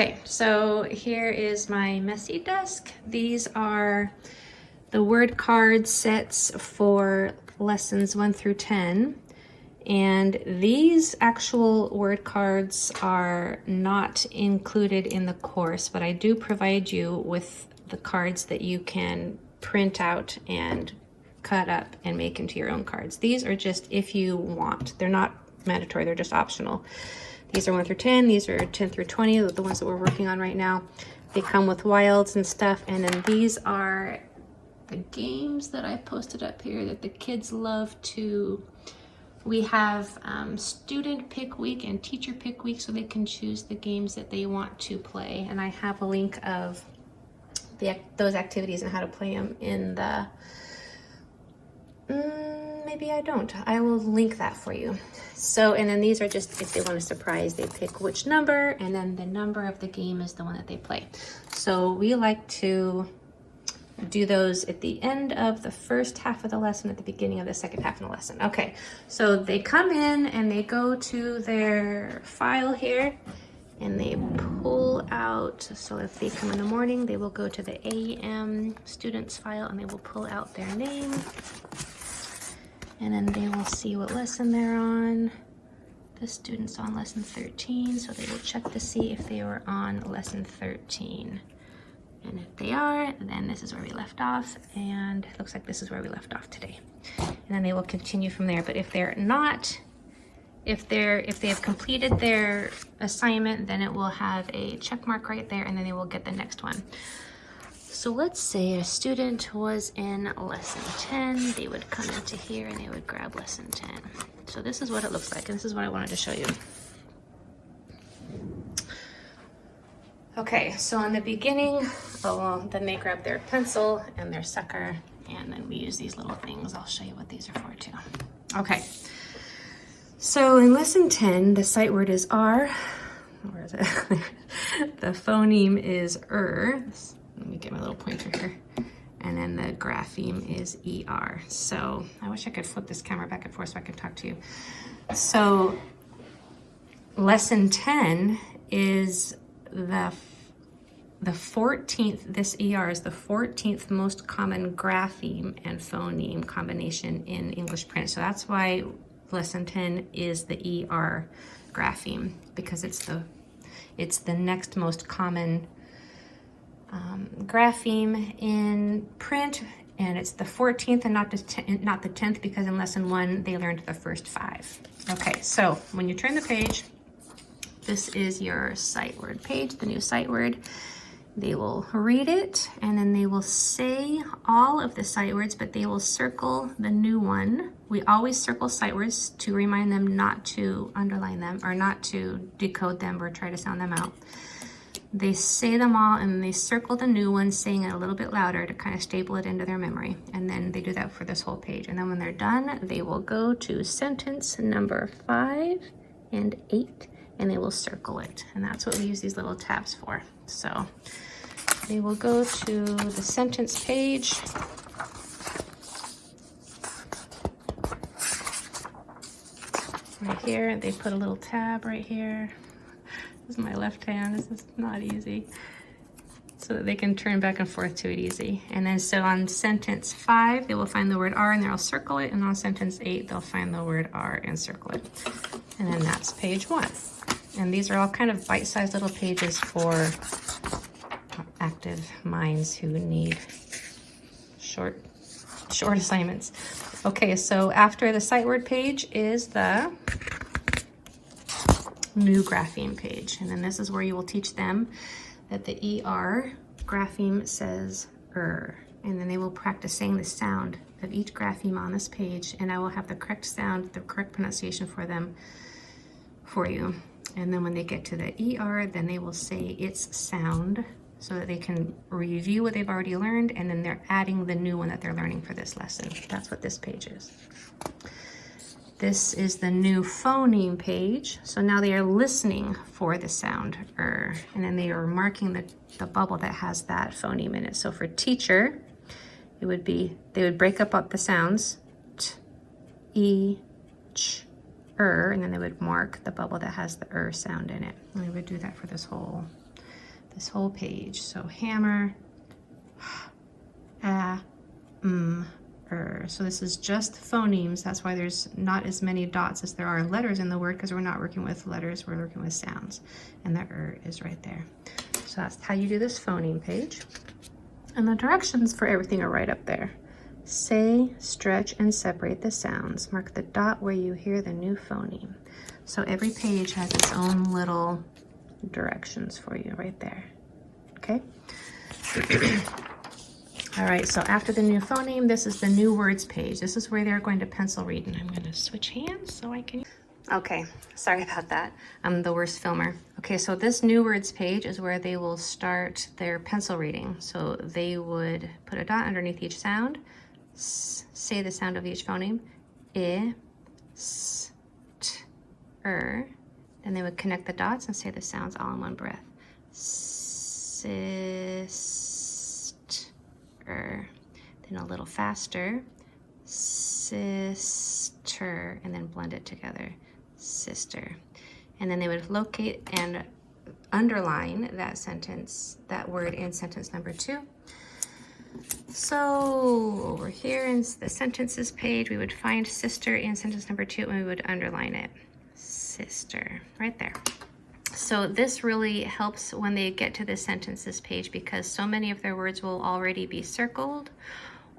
Okay, so here is my messy desk. These are the word card sets for lessons 1 through 10. And these actual word cards are not included in the course, but I do provide you with the cards that you can print out and cut up and make into your own cards. These are just if you want. They're not mandatory, they're just optional. These are 1 through 10, these are 10 through 20, the ones that we're working on right now. They come with wilds and stuff, and then these are the games that I posted up here that the kids love to. We have student pick week and teacher pick week, so they can choose the games that they want to play. And I have a link of those activities and how to play them in the, maybe I don't. I will link that for you. So, and then these are just if they want a surprise, they pick which number, and then the number of the game is the one that they play. So we like to do those at the end of the first half of the lesson, at the beginning of the second half of the lesson. Okay, so they come in and they go to their file here and they pull out, so if they come in the morning, they will go to the AM students file and they will pull out their name, and then they will see what lesson they're on. The student's on lesson 13, so they will check to see if they were on lesson 13. And if they are, then this is where we left off, and it looks like this is where we left off today. And then they will continue from there. But if they're not, if they have completed their assignment, then it will have a check mark right there, and then they will get the next one. So let's say a student was in lesson 10, they would come into here and they would grab lesson 10. So this is what it looks like, and this is what I wanted to show you. Okay, so in the beginning, then they grab their pencil and their sucker, and then we use these little things. I'll show you what these are for too. Okay, so in lesson 10, the sight word is R. Where is it? The phoneme is Let me get my little pointer here. And then the grapheme is ER. So I wish I could flip this camera back and forth so I could talk to you. So lesson 10 is the 14th, this ER is the 14th most common grapheme and phoneme combination in English print. So that's why lesson 10 is the ER grapheme, because it's the next most common grapheme in print, and it's the 14th and not the 10th, because in lesson 1 they learned the first 5. Okay, so when you turn the page, this is your sight word page, the new sight word. They will read it, and then they will say all of the sight words, but they will circle the new one. We always circle sight words to remind them not to underline them or not to decode them or try to sound them out. They say them all, and they circle the new one, saying it a little bit louder to kind of staple it into their memory. And then they do that for this whole page. And then when they're done, they will go to sentence number 5 and 8, and they will circle it. And that's what we use these little tabs for. So they will go to the sentence page. Right here, they put a little tab right here. This is my left hand, this is not easy. So that they can turn back and forth to it easy. And then so on sentence 5, they will find the word R and they'll circle it. And on sentence 8, they'll find the word R and circle it. And then that's page 1. And these are all kind of bite-sized little pages for active minds who need short assignments. Okay, so after the sight word page is the new grapheme page. And then this is where you will teach them that the ER grapheme says and then they will practice saying the sound of each grapheme on this page, and I will have the correct sound, the correct pronunciation for them for you. And then when they get to the ER, then they will say its sound so that they can review what they've already learned, and then they're adding the new one that they're learning for this lesson. That's what this page is. This is the new phoneme page. So now they are listening for the sound and then they are marking the bubble that has that phoneme in it. So for teacher, it would be, they would break up the sounds, t, e, ch, and then they would mark the bubble that has the sound in it. And they would do that for this whole this whole page. So hammer, so this is just phonemes. That's why there's not as many dots as there are letters in the word, because we're not working with letters, we're working with sounds. And the is right there. So that's how you do this phoneme page. And the directions for everything are right up there. Say, stretch, and separate the sounds. Mark the dot where you hear the new phoneme. So every page has its own little directions for you right there. Okay? All right, so after the new phoneme, this is the new words page. This is where they're going to pencil read, and I'm going to switch hands so I can... Okay, sorry about that. I'm the worst filmer. Okay, so this new words page is where they will start their pencil reading. So they would put a dot underneath each sound, say the sound of each phoneme, I, S, T, then they would connect the dots and say the sounds all in one breath. Sister, then a little faster, sister, and then blend it together, sister. And then they would locate and underline that sentence, that word in sentence number 2. So over here in the sentences page, we would find sister in sentence number 2 and we would underline it, sister, right there. So this really helps when they get to the sentences page, because so many of their words will already be circled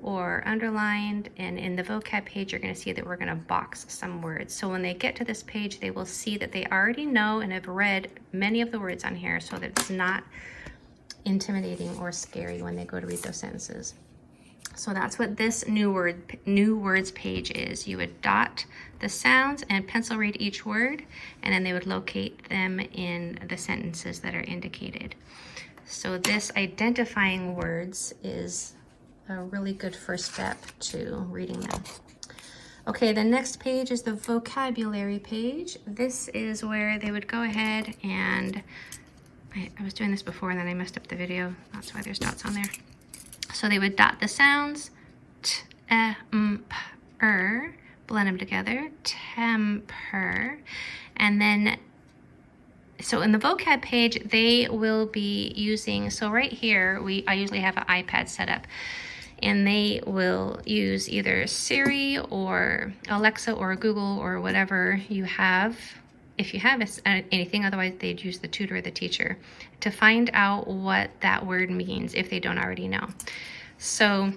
or underlined, and in the vocab page you're going to see that we're going to box some words. So when they get to this page, they will see that they already know and have read many of the words on here, so that it's not intimidating or scary when they go to read those sentences. So that's what this new words page is. You would dot the sounds and pencil read each word, and then they would locate them in the sentences that are indicated. So this identifying words is a really good first step to reading them. Okay, the next page is the vocabulary page. This is where they would go ahead and, I was doing this before and then I messed up the video. That's why there's dots on there. So they would dot the sounds, t, e, m, p, blend them together, temper, and then, so in the vocab page, they will be using, so right here, I usually have an iPad set up, and they will use either Siri or Alexa or Google or whatever you have, if you have anything. Otherwise they'd use the tutor or the teacher to find out what that word means if they don't already know. So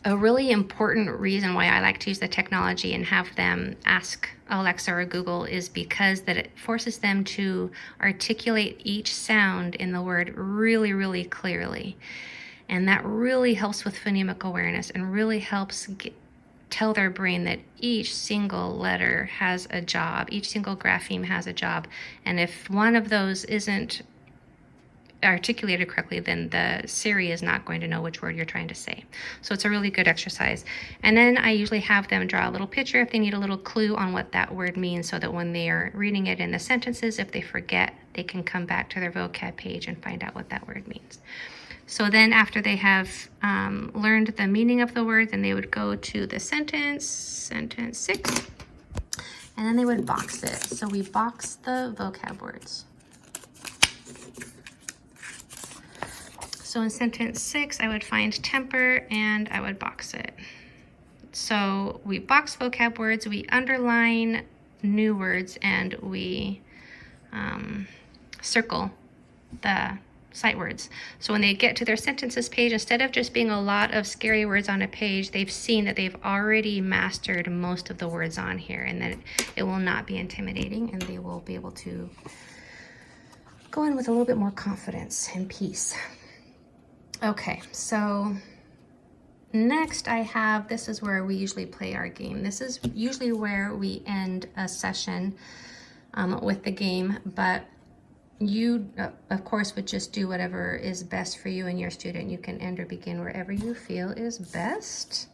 a really important reason why I like to use the technology and have them ask Alexa or Google is because that it forces them to articulate each sound in the word really, really clearly. And that really helps with phonemic awareness and really helps tell their brain that each single letter has a job, each single grapheme has a job. And if one of those isn't articulated correctly, then the Siri is not going to know which word you're trying to say. So it's a really good exercise. And then I usually have them draw a little picture if they need a little clue on what that word means, so that when they are reading it in the sentences, if they forget, they can come back to their vocab page and find out what that word means. So then after they have learned the meaning of the word, then they would go to the sentence 6, and then they would box it. So we box the vocab words. So in sentence 6, I would find temper and I would box it. So we box vocab words, we underline new words, and we circle the sight words. So when they get to their sentences page, instead of just being a lot of scary words on a page, they've seen that they've already mastered most of the words on here, and that it will not be intimidating, and they will be able to go in with a little bit more confidence and peace. Okay, so next I have, this is where we usually play our game. This is usually where we end a session with the game, but you, of course, would just do whatever is best for you and your student. You can end or begin wherever you feel is best.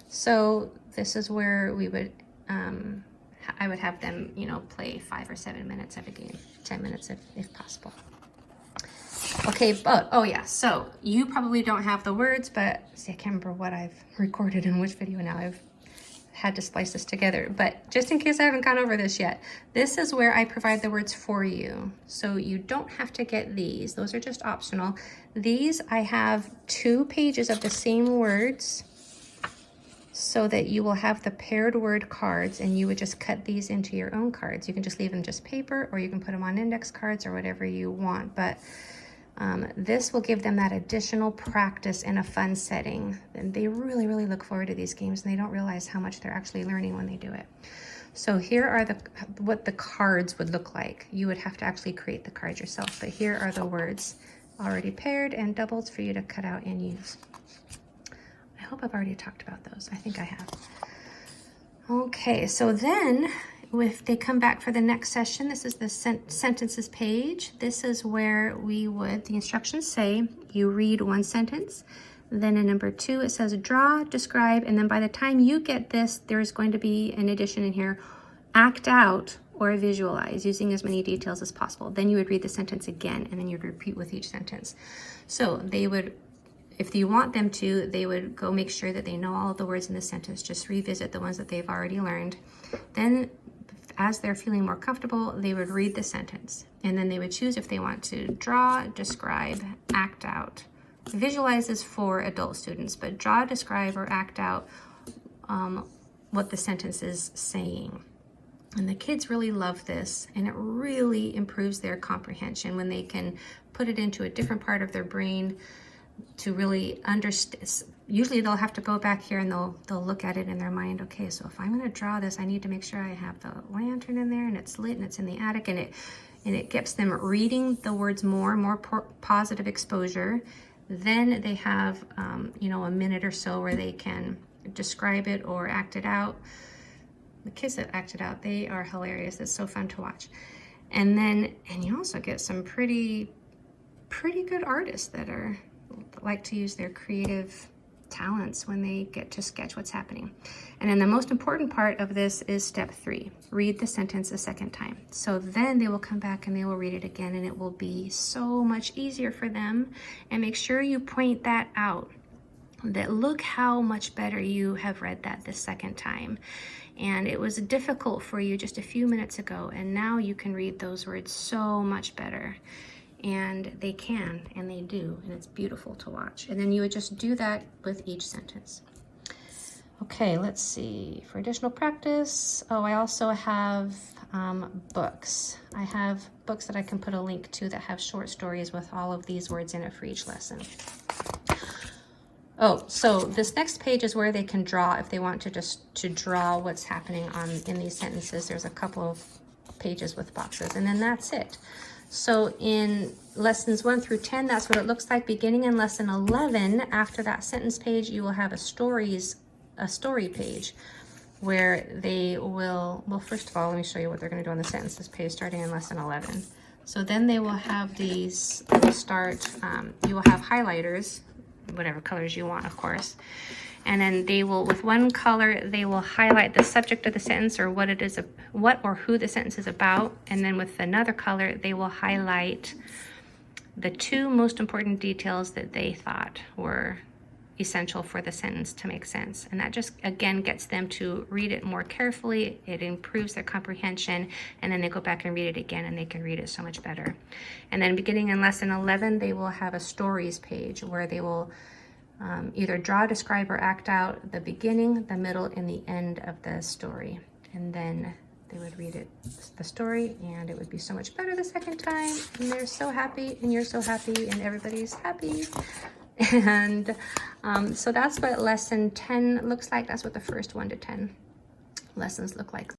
So this is where we would, I would have them, play 5 or 7 minutes of a game, 10 minutes if possible. Okay, but, oh yeah, so you probably don't have the words, but see, I can't remember what I've recorded in which video now. I've had to splice this together, but just in case I haven't gone over this yet, this is where I provide the words for you. So you don't have to get these. Those are just optional. These, I have 2 pages of the same words so that you will have the paired word cards, and you would just cut these into your own cards. You can just leave them just paper, or you can put them on index cards or whatever you want, but this will give them that additional practice in a fun setting. And they really, really look forward to these games, and they don't realize how much they're actually learning when they do it. So here are what the cards would look like. You would have to actually create the cards yourself, but here are the words already paired and doubled for you to cut out and use. I hope I've already talked about those. I think I have. Okay, so then if they come back for the next session, this is the sentences page. This is where the instructions say you read 1 sentence, then in number 2 it says draw, describe, and then by the time you get this, there's going to be an addition in here, act out or visualize using as many details as possible. Then you would read the sentence again, and then you'd repeat with each sentence. So they would, if you want them to, they would go make sure that they know all of the words in the sentence, just revisit the ones that they've already learned. Then as they're feeling more comfortable, they would read the sentence, and then they would choose if they want to draw, describe, act out. Visualize is for adult students, but draw, describe, or act out what the sentence is saying. And the kids really love this, and it really improves their comprehension when they can put it into a different part of their brain to really understand. Usually they'll have to go back here and they'll look at it in their mind. Okay, so if I'm going to draw this, I need to make sure I have the lantern in there and it's lit and it's in the attic, and it gets them reading the words more positive exposure. Then they have you know, a minute or so where they can describe it or act it out. The kids that act it out, they are hilarious. It's so fun to watch. And you also get some pretty good artists that like to use their creative talents when they get to sketch what's happening. And then the most important part of this is step 3, read the sentence a second time. So then they will come back and they will read it again, and it will be so much easier for them. And make sure you point that out, that look how much better you have read that the second time. And it was difficult for you just a few minutes ago, and now you can read those words so much better. And they can, and they do, and it's beautiful to watch. And then you would just do that with each sentence. Okay, let's see. For additional practice, I also have books. I have books that I can put a link to that have short stories with all of these words in it for each lesson. Oh, so this next page is where they can draw if they want to draw what's happening in these sentences. There's a couple of pages with boxes, and then that's it. So in lessons 1 through 10, that's what it looks like. Beginning in lesson 11, after that sentence page, you will have a story page where they will, well, first of all, let me show you what they're going to do on the sentences page starting in lesson 11. So then they will have these, they will start, you will have highlighters, whatever colors you want, of course. And then they will, with one color, they will highlight the subject of the sentence, or what it is, what or who the sentence is about. And then with another color, they will highlight the 2 most important details that they thought were essential for the sentence to make sense. And that just, again, gets them to read it more carefully. It improves their comprehension. And then they go back and read it again, and they can read it so much better. And then beginning in lesson 11, they will have a stories page where they will either draw, describe, or act out the beginning, the middle, and the end of the story. And then they would read the story, and it would be so much better the second time. And they're so happy, and you're so happy, and everybody's happy. And so that's what lesson 10 looks like. That's what the first 1 to 10 lessons look like.